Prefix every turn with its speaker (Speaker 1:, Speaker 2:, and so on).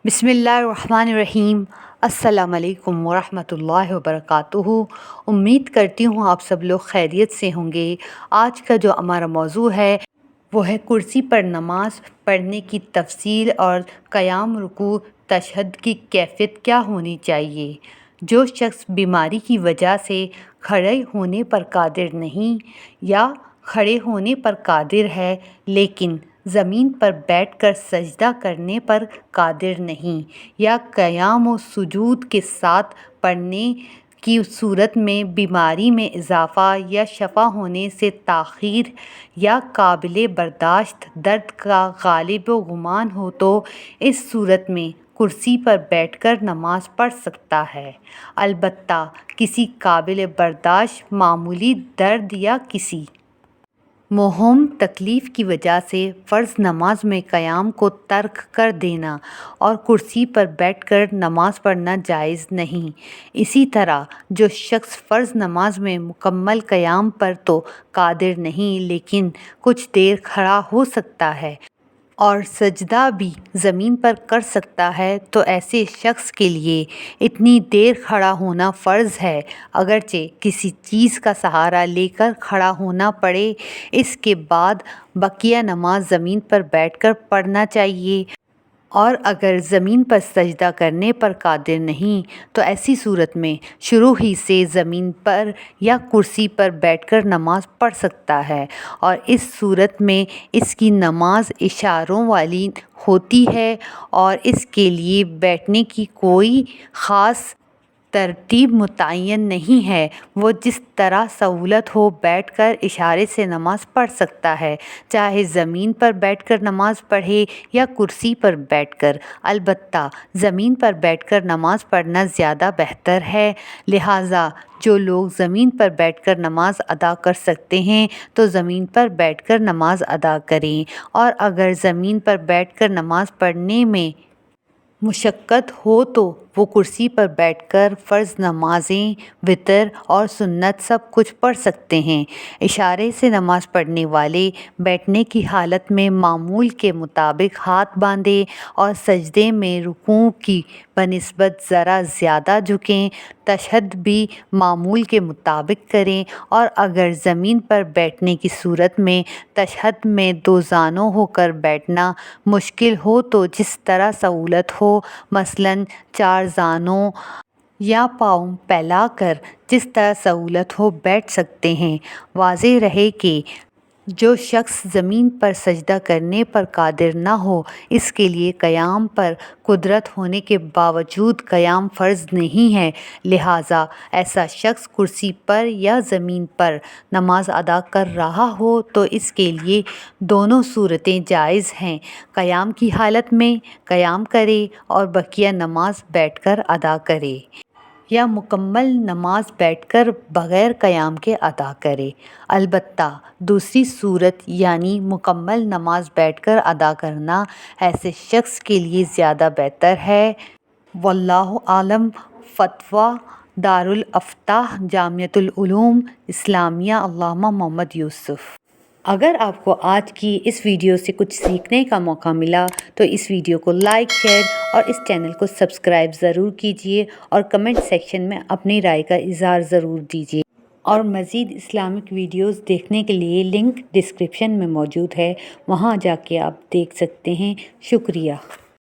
Speaker 1: بسم اللہ الرحمن الرحیم۔ السلام علیکم ورحمۃ اللہ وبرکاتہ۔ امید کرتی ہوں آپ سب لوگ خیریت سے ہوں گے۔ آج کا جو ہمارا موضوع ہے وہ ہے کرسی پر نماز پڑھنے کی تفصیل اور قیام، رکوع، تشہد کی کیفیت کیا ہونی چاہیے۔ جو شخص بیماری کی وجہ سے کھڑے ہونے پر قادر نہیں یا کھڑے ہونے پر قادر ہے لیکن زمین پر بیٹھ کر سجدہ کرنے پر قادر نہیں، یا قیام و سجود کے ساتھ پڑھنے کی صورت میں بیماری میں اضافہ یا شفا ہونے سے تاخیر یا قابل برداشت درد کا غالب گمان ہو تو اس صورت میں کرسی پر بیٹھ کر نماز پڑھ سکتا ہے، البتہ کسی قابل برداشت معمولی درد یا کسی مہم تکلیف کی وجہ سے فرض نماز میں قیام کو ترک کر دینا اور کرسی پر بیٹھ کر نماز پڑھنا جائز نہیں۔ اسی طرح جو شخص فرض نماز میں مکمل قیام پر تو قادر نہیں لیکن کچھ دیر کھڑا ہو سکتا ہے اور سجدہ بھی زمین پر کر سکتا ہے تو ایسے شخص کے لیے اتنی دیر کھڑا ہونا فرض ہے، اگرچہ کسی چیز کا سہارا لے کر کھڑا ہونا پڑے۔ اس کے بعد بقیہ نماز زمین پر بیٹھ کر پڑھنا چاہیے، اور اگر زمین پر سجدہ کرنے پر قادر نہیں تو ایسی صورت میں شروع ہی سے زمین پر یا کرسی پر بیٹھ کر نماز پڑھ سکتا ہے، اور اس صورت میں اس کی نماز اشاروں والی ہوتی ہے اور اس کے لیے بیٹھنے کی کوئی خاص ترتیب متعین نہیں ہے۔ وہ جس طرح سہولت ہو بیٹھ کر اشارے سے نماز پڑھ سکتا ہے، چاہے زمین پر بیٹھ کر نماز پڑھے یا کرسی پر بیٹھ کر، البتہ زمین پر بیٹھ کر نماز پڑھنا زیادہ بہتر ہے۔ لہٰذا جو لوگ زمین پر بیٹھ کر نماز ادا کر سکتے ہیں تو زمین پر بیٹھ کر نماز ادا کریں، اور اگر زمین پر بیٹھ کر نماز پڑھنے میں مشقت ہو تو وہ کرسی پر بیٹھ کر فرض نمازیں، وتر اور سنت سب کچھ پڑھ سکتے ہیں۔ اشارے سے نماز پڑھنے والے بیٹھنے کی حالت میں معمول کے مطابق ہاتھ باندھیں اور سجدے میں رکوع کی بنسبت ذرا زیادہ جھکیں، تشہد بھی معمول کے مطابق کریں، اور اگر زمین پر بیٹھنے کی صورت میں تشہد میں دو زانوں ہو کر بیٹھنا مشکل ہو تو جس طرح سہولت ہو، مثلاً چار زانوں یا پاؤں پھیلا کر جس طرح سہولت ہو بیٹھ سکتے ہیں۔ واضح رہے کہ جو شخص زمین پر سجدہ کرنے پر قادر نہ ہو، اس کے لیے قیام پر قدرت ہونے کے باوجود قیام فرض نہیں ہے، لہٰذا ایسا شخص کرسی پر یا زمین پر نماز ادا کر رہا ہو تو اس کے لیے دونوں صورتیں جائز ہیں۔ قیام کی حالت میں قیام کرے اور بقیہ نماز بیٹھ کر ادا کرے، یا مکمل نماز بیٹھ کر بغیر قیام کے ادا کرے۔ البتہ دوسری صورت یعنی مکمل نماز بیٹھ کر ادا کرنا ایسے شخص کے لیے زیادہ بہتر ہے۔ واللہ اعلم۔ فتویٰ دارالافتاء جامعۃ العلوم اسلامیہ علامہ محمد یوسف۔ اگر آپ کو آج کی اس ویڈیو سے کچھ سیکھنے کا موقع ملا تو اس ویڈیو کو لائک، شیئر اور اس چینل کو سبسکرائب ضرور کیجیے، اور کمنٹ سیکشن میں اپنی رائے کا اظہار ضرور دیجیے۔ اور مزید اسلامک ویڈیوز دیکھنے کے لیے لنک ڈسکرپشن میں موجود ہے، وہاں جا کے آپ دیکھ سکتے ہیں۔ شکریہ۔